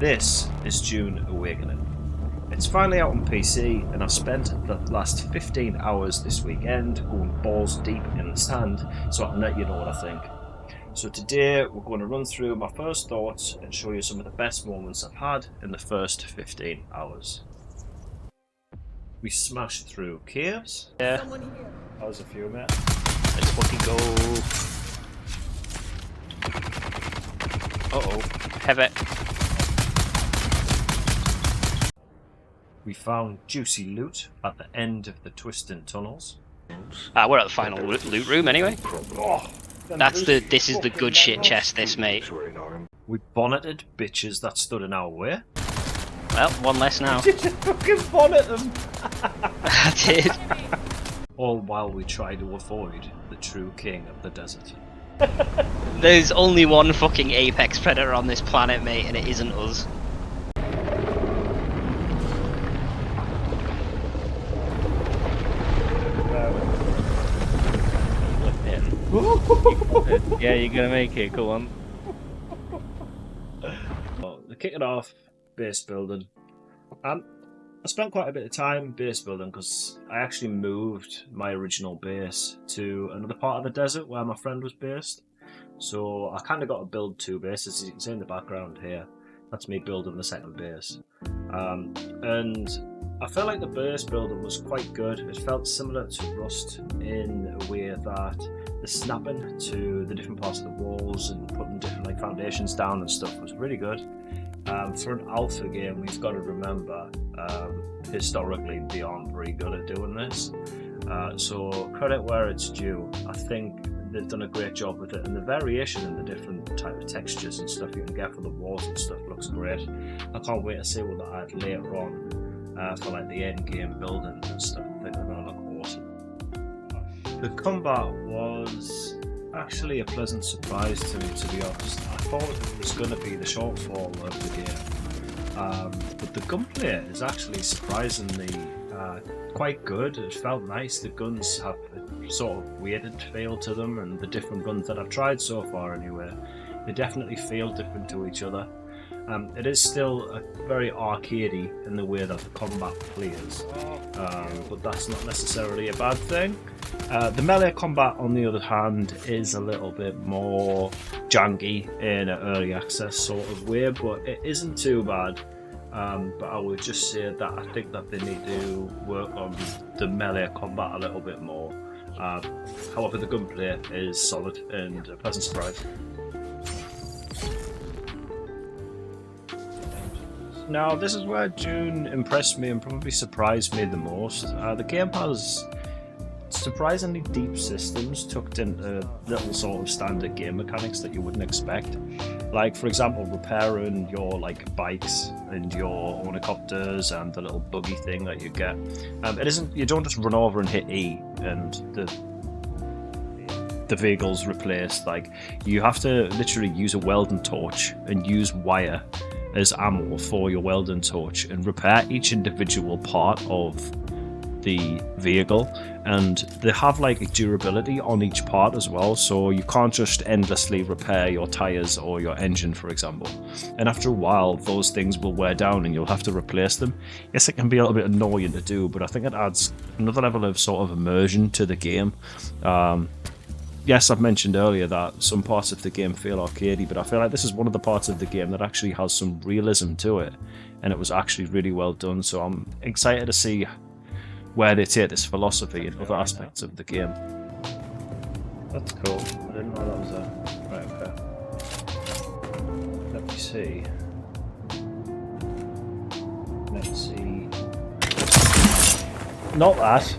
This is Dune Awakening. It's finally out on PC, and I've spent the last 15 hours this weekend going balls deep in the sand, so I can let you know what I think. So today we're going to run through my first thoughts and show you some of the best moments I've had in the first 15 hours. We smashed through caves. Yeah. That was a few, mate. Let's fucking go. Uh-oh. Have it. We found juicy loot at the end of the twisting tunnels. We're at the final loot room anyway. Oh, This is the good shit chest, this, mate. we bonneted bitches that stood in our way. Well, one less now. Did you fucking bonnet them? I did. All while we try to avoid the true king of the desert. There's only one fucking apex predator on this planet, mate, and it isn't us. Yeah, you're gonna make it, go on. Well, to kick it off, base building. I spent quite a bit of time base building because I actually moved my original base to another part of the desert where my friend was based. So I kind of got to build two bases, as you can see in the background here. That's me building the second base. And I felt like the base building was quite good. It felt similar to Rust in a way that the snapping to the different parts of the walls and putting different like foundations down and stuff was really good. For an alpha game, we've got to remember historically they aren't very good at doing this. So credit where it's due. I think they've done a great job with it, and the variation in the different type of textures and stuff you can get for the walls and stuff looks great. I can't wait to see what they add later on for like the end game building and stuff. I think they're gonna look awesome. The combat was actually a pleasant surprise to me, to be honest. I thought it was going to be the shortfall of the game, but the gunplay is actually surprisingly quite good. It felt nice. The guns have a sort of weighted feel to them, and the different guns that I've tried so far anyway, they definitely feel different to each other. It is still very arcadey in the way that the combat plays, but that's not necessarily a bad thing. The melee combat, on the other hand, is a little bit more janky in an early access sort of way, but it isn't too bad. But I would just say that I think that they need to work on the melee combat a little bit more. However, the gunplay is solid and a pleasant surprise. Now, this is where Dune impressed me and probably surprised me the most. The game has surprisingly deep systems tucked into little sort of standard game mechanics that you wouldn't expect. Like, for example, repairing your like bikes and your helicopters and the little buggy thing that you get. It isn't, you don't just run over and hit E and the vehicle's replaced. Like, you have to literally use a welding torch and use wire as ammo for your welding torch and repair each individual part of the vehicle, and they have like a durability on each part as well, so you can't just endlessly repair your tires or your engine, for example, and after a while those things will wear down and you'll have to replace them. Yes, it can be a little bit annoying to do, but I think it adds another level of sort of immersion to the game. Yes, I've mentioned earlier that some parts of the game feel arcadey, but I feel like this is one of the parts of the game that actually has some realism to it, and it was actually really well done, so I'm excited to see where they take this philosophy in other aspects of the game. That's cool. I didn't know that was a... Right, okay. Let me see. Let's see. Not that.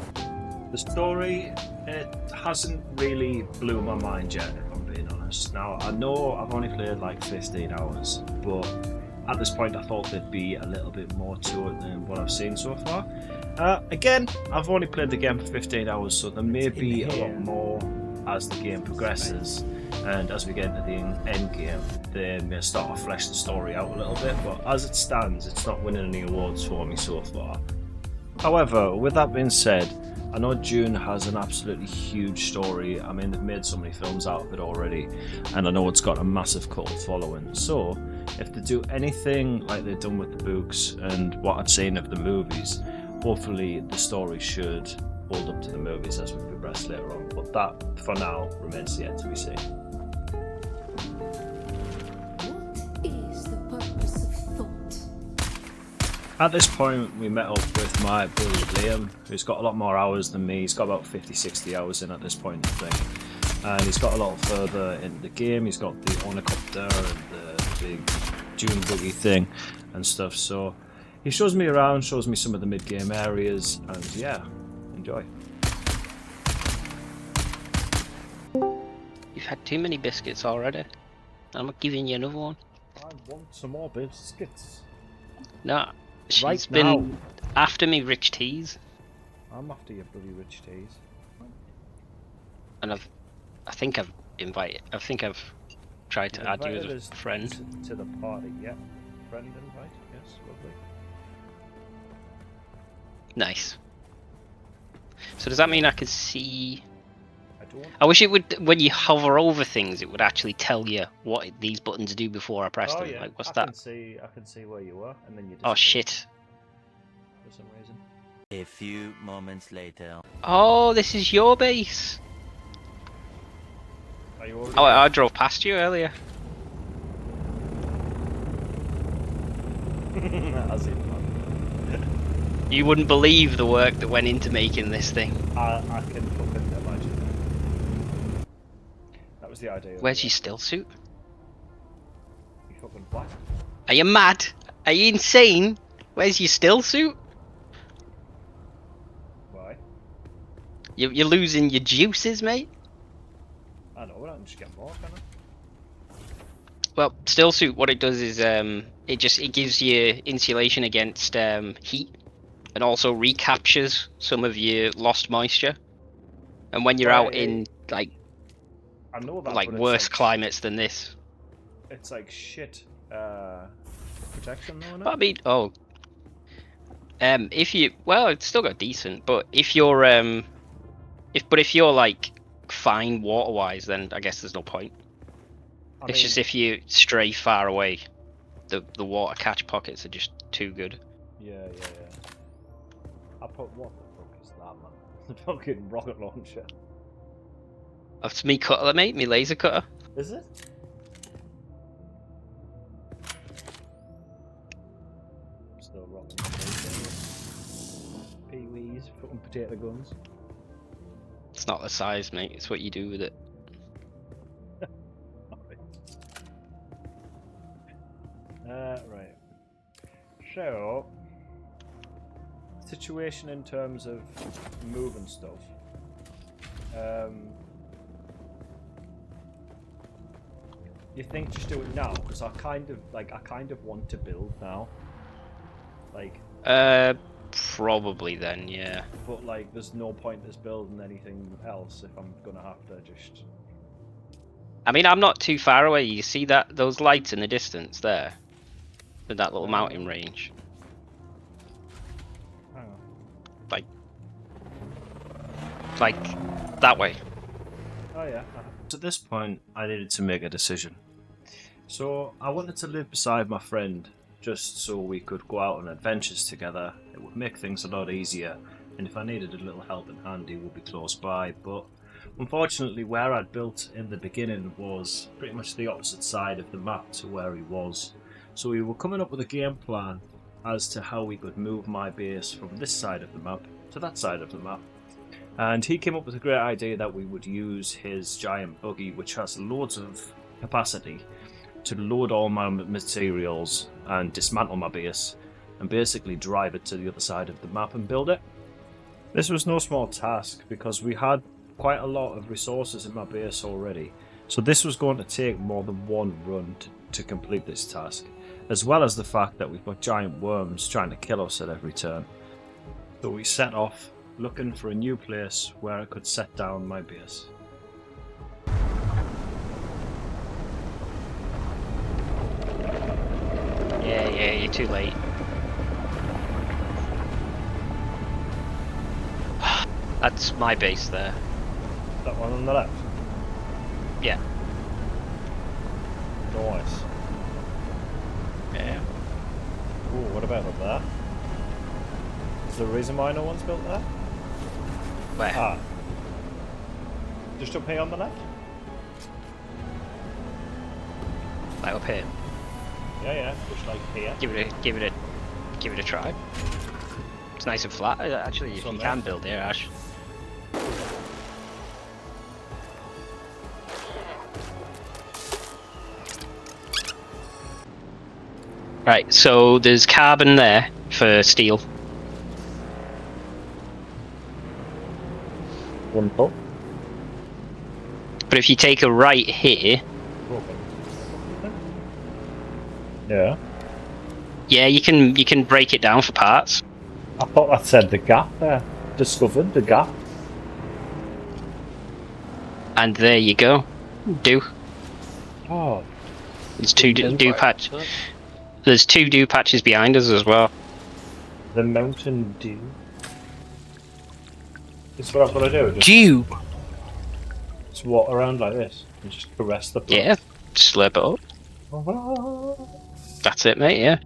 The story, it hasn't really blew my mind yet, if I'm being honest. Now, I know I've only played like 15 hours, but at this point I thought there'd be a little bit more to it than what I've seen so far. Again, I've only played the game for 15 hours, so there may be a lot more as the game progresses, and as we get into the end game, they may start to flesh the story out a little bit, but as it stands, it's not winning any awards for me so far. However, with that being said, I know Dune has an absolutely huge story. I mean, they've made so many films out of it already, and I know it's got a massive cult following. So, if they do anything like they've done with the books and what I've seen of the movies, hopefully the story should hold up to the movies as we progress later on. But that, for now, remains yet to be seen. What is the purpose of thought? At this point, we met up with my buddy Liam, who's got a lot more hours than me. He's got about 50-60 hours in at this point, I think. And he's got a lot further in the game. He's got the ornithopter and the big dune buggy thing and stuff. So he shows me around, shows me some of the mid-game areas, and yeah, enjoy. You've had too many biscuits already. I'm not giving you another one. I want some more biscuits. No, she's Right been now. after me rich teas, I'm after your bloody rich teas. and I think I've tried to add you Invited as us a friend. to the party, yeah. Friend invite, yes, lovely. Nice. So does that mean I can see? I don't. I wish it would, when you hover over things, it would actually tell you what these buttons do before I press them. Yeah. Like, what's I that? can see where you were, and then you. Oh disappeared shit! For some reason. A few moments later. Oh, this is your base. Are you already? Oh, I drove past you earlier. As in, You wouldn't believe the work that went into making this thing. I can fucking imagine. That was the idea. Where's your still suit? You fucking what? Are you mad? Are you insane? Where's your still suit? Why? You're losing your juices, mate. I know, but I can just get more, can I? Well, still suit, what it does is it gives you insulation against heat, and also recaptures some of your lost moisture. And when you're out in I know that, like but worse it's like, climates than this. It's like shit. Protection though, But I innit? mean, if you, well, it's still got decent. But if you're if you're like fine water-wise, then I guess there's no point. It's just if you stray far away, the water catch pockets are just too good. Yeah. I put what the fuck is that, man? The fucking rocket launcher. That's me cutter, mate. Me laser cutter. Is it? I'm still rocking the Pee-wees, fucking potato guns. It's not the size, mate. It's what you do with it. Right. So, situation in terms of moving stuff. You think just do it now? Because I kind of want to build now. Like. Probably then, yeah. But like, there's no point in us building anything else if I'm gonna have to just. I mean, I'm not too far away. You see those lights in the distance there, with that little mountain range. Hang on. Like that way. Oh yeah. At this point, I needed to make a decision. So I wanted to live beside my friend, just so we could go out on adventures together. It would make things a lot easier, and if I needed a little help in hand, he would be close by. But unfortunately, where I'd built in the beginning was pretty much the opposite side of the map to where he was. So we were coming up with a game plan as to how we could move my base from this side of the map to that side of the map. And he came up with a great idea that we would use his giant buggy, which has loads of capacity, to load all my materials and dismantle my base and basically drive it to the other side of the map and build it. This was no small task because we had quite a lot of resources in my base already, so this was going to take more than one run to complete this task, as well as the fact that we've got giant worms trying to kill us at every turn. So we set off looking for a new place where I could set down my base. Yeah, you're too late. That's my base there. That one on the left? Yeah. Nice. Yeah. Ooh, what about up there? Is there a reason why no one's built there? Where? Ah. Just up here on the left? Like up here. Yeah, just like here. Give it a try. It's nice and flat. Actually, if you can build here, Ash. Right, so there's carbon there for steel. Wonderful. But if you take a right here, Yeah. yeah, you can break it down for parts. I thought that said the gap there. Discovered the gap. And there you go. Do. Oh. There's two do patch. There's two dew patches behind us as well. The Mountain Dew. This is what I've got to do. Dew. Just walk around like this and just caress the plants. Yeah, slurp it up. That's it, mate. Yeah.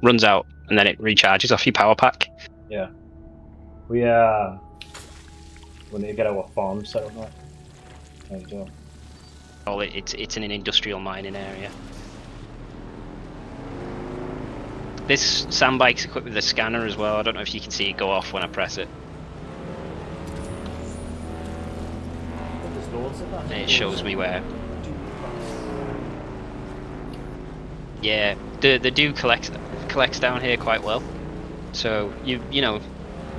Runs out and then it recharges off your power pack. Yeah. We need to get our farm set up now. There you go. Oh, it's in an industrial mining area. This sandbike's equipped with a scanner as well. I don't know if you can see it go off when I press it. And it shows me where. Yeah, the dew collects down here quite well. So you know,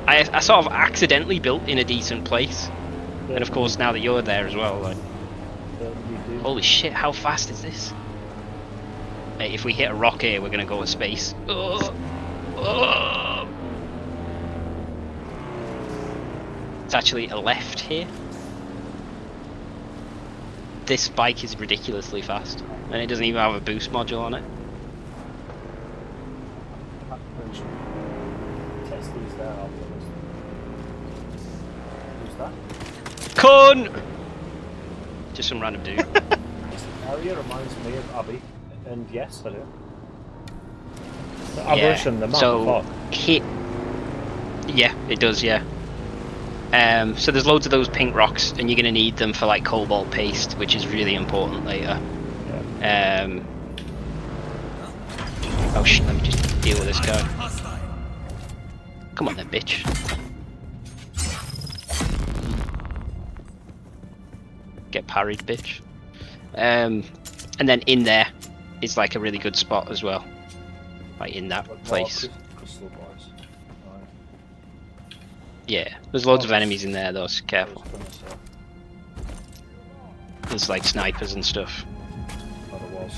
I sort of accidentally built in a decent place, and of course now that you're there as well, like, holy shit, how fast is this? Mate, if we hit a rock here, we're gonna go to space. It's actually a left here. This bike is ridiculously fast, and it doesn't even have a boost module on it. Test these there afterwards. Who's that? Con! Just some random dude. This area reminds me of Abbey, and yes, I do. The Aberration, the map. So yeah, it does. Yeah. So there's loads of those pink rocks, and you're gonna need them for like cobalt paste, which is really important later. Yeah. Oh shit! Let me just deal with this guy. Come on then, bitch. Get parried, bitch. And then in there is like a really good spot as well, like in that place. Yeah, there's loads of enemies in there though, so careful. There's like snipers and stuff. Oh, there was.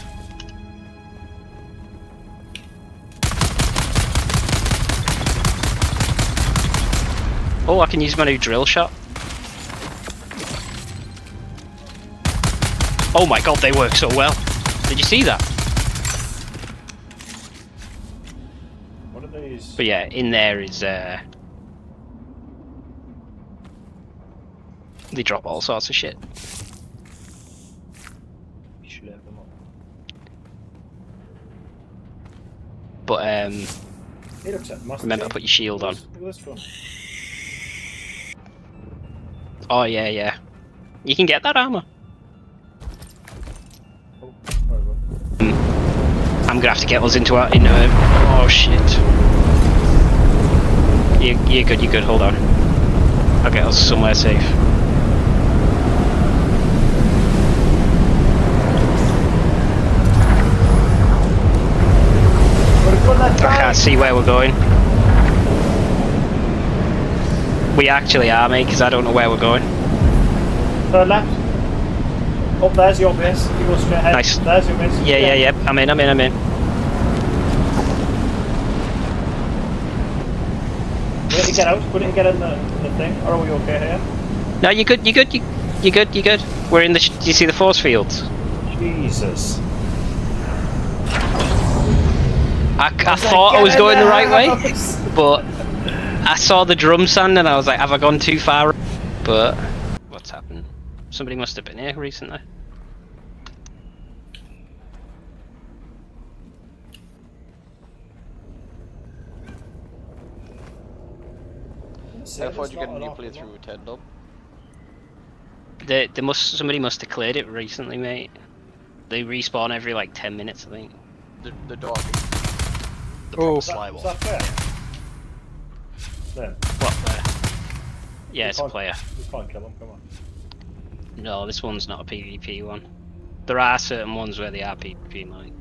Oh, I can use my new drill shot. Oh my god, they work so well. Did you see that? What are these? But yeah, in there is they drop all sorts of shit. You should have them up. But It looks like Master remember to Chief. put your shield on. Look at this one. Oh yeah. You can get that armor. Oh, very good. I'm gonna have to get us into oh shit. You're good, hold on. I'll get us somewhere safe. I can't see where we're going. We actually are, mate, because I don't know where we're going. Turn left. Up there's your base. You go straight ahead. Nice. There's your base. Yeah. I'm in. Put it to get out. Put it to get in the thing. Or are we okay here? No, you're good. We're in the. Do you see the force fields? Jesus. I thought I was going the right way, but I saw the drum sound and I was like, have I gone too far? But what's happened? Somebody must have been here recently. How far did you get in your playthrough with 10 dub? Somebody must have cleared it recently, mate. They respawn every like 10 minutes, I think. The dog. The proper Was sly that one. fair? Then What player? Yeah, it's a player. you can't kill him. Come on. No, this one's not a PvP one. There are certain ones where they are PvP, mate.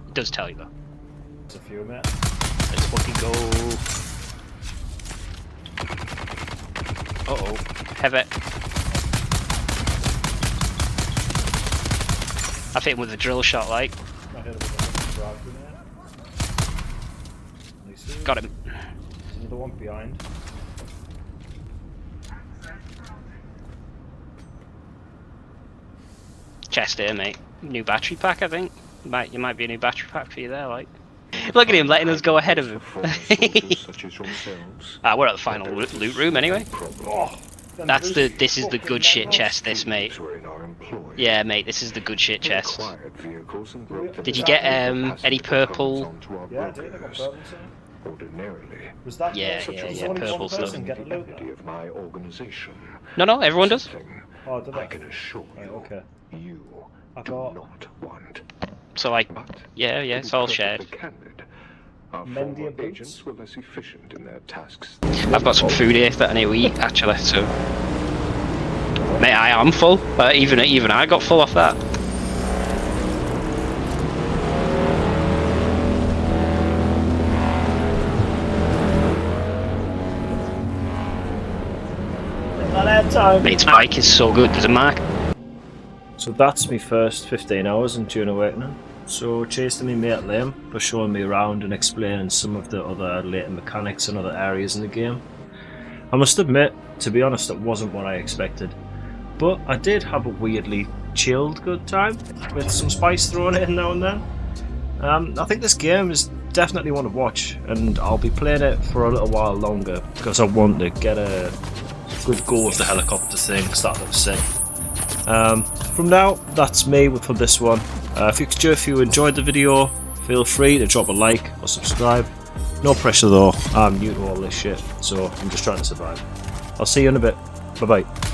It does tell you though. There's a few, mate. Let's fucking go. Uh oh. Have it. I've hit him with a drill shot, like. I hit him with a drive grenade. Nice. Got him. There's another one behind. Chest here, mate. New battery pack, I think. You might be a new battery pack for you there, like. Look at him letting us go ahead of him. We're at the final loot room anyway. Oh, This is the good shit chest, this, mate. Yeah, mate, this is the good shit chest. Did you get any purple? Yeah, I did. I got purple. Ordinarily, Was that? Yeah, was yeah, only yeah, one purple person stuff. get a loot? of my organization. No, everyone does. Oh, did I I? can assure Right, you, okay. you I do got not want. So like, But yeah, it's all shared. candid, our Mendy former and boots? agents were less efficient in their tasks. I've got some food here that I need to eat, actually, so... Mate, I am full. Even I got full off that. Mate's bike is so good, doesn't Mark? So that's my first 15 hours in Dune Awakening. So cheers to me mate Liam for showing me around and explaining some of the other later mechanics and other areas in the game. I must admit, to be honest, it wasn't what I expected. But I did have a weirdly chilled good time, with some spice thrown in now and then. I think this game is definitely one to watch, and I'll be playing it for a little while longer, because I want to get a good go of the helicopter thing, because that looks sick. From now, that's me for this one. If you enjoyed the video, feel free to drop a like or subscribe. No pressure though, I'm new to all this shit, so I'm just trying to survive. I'll see you in a bit. Bye bye.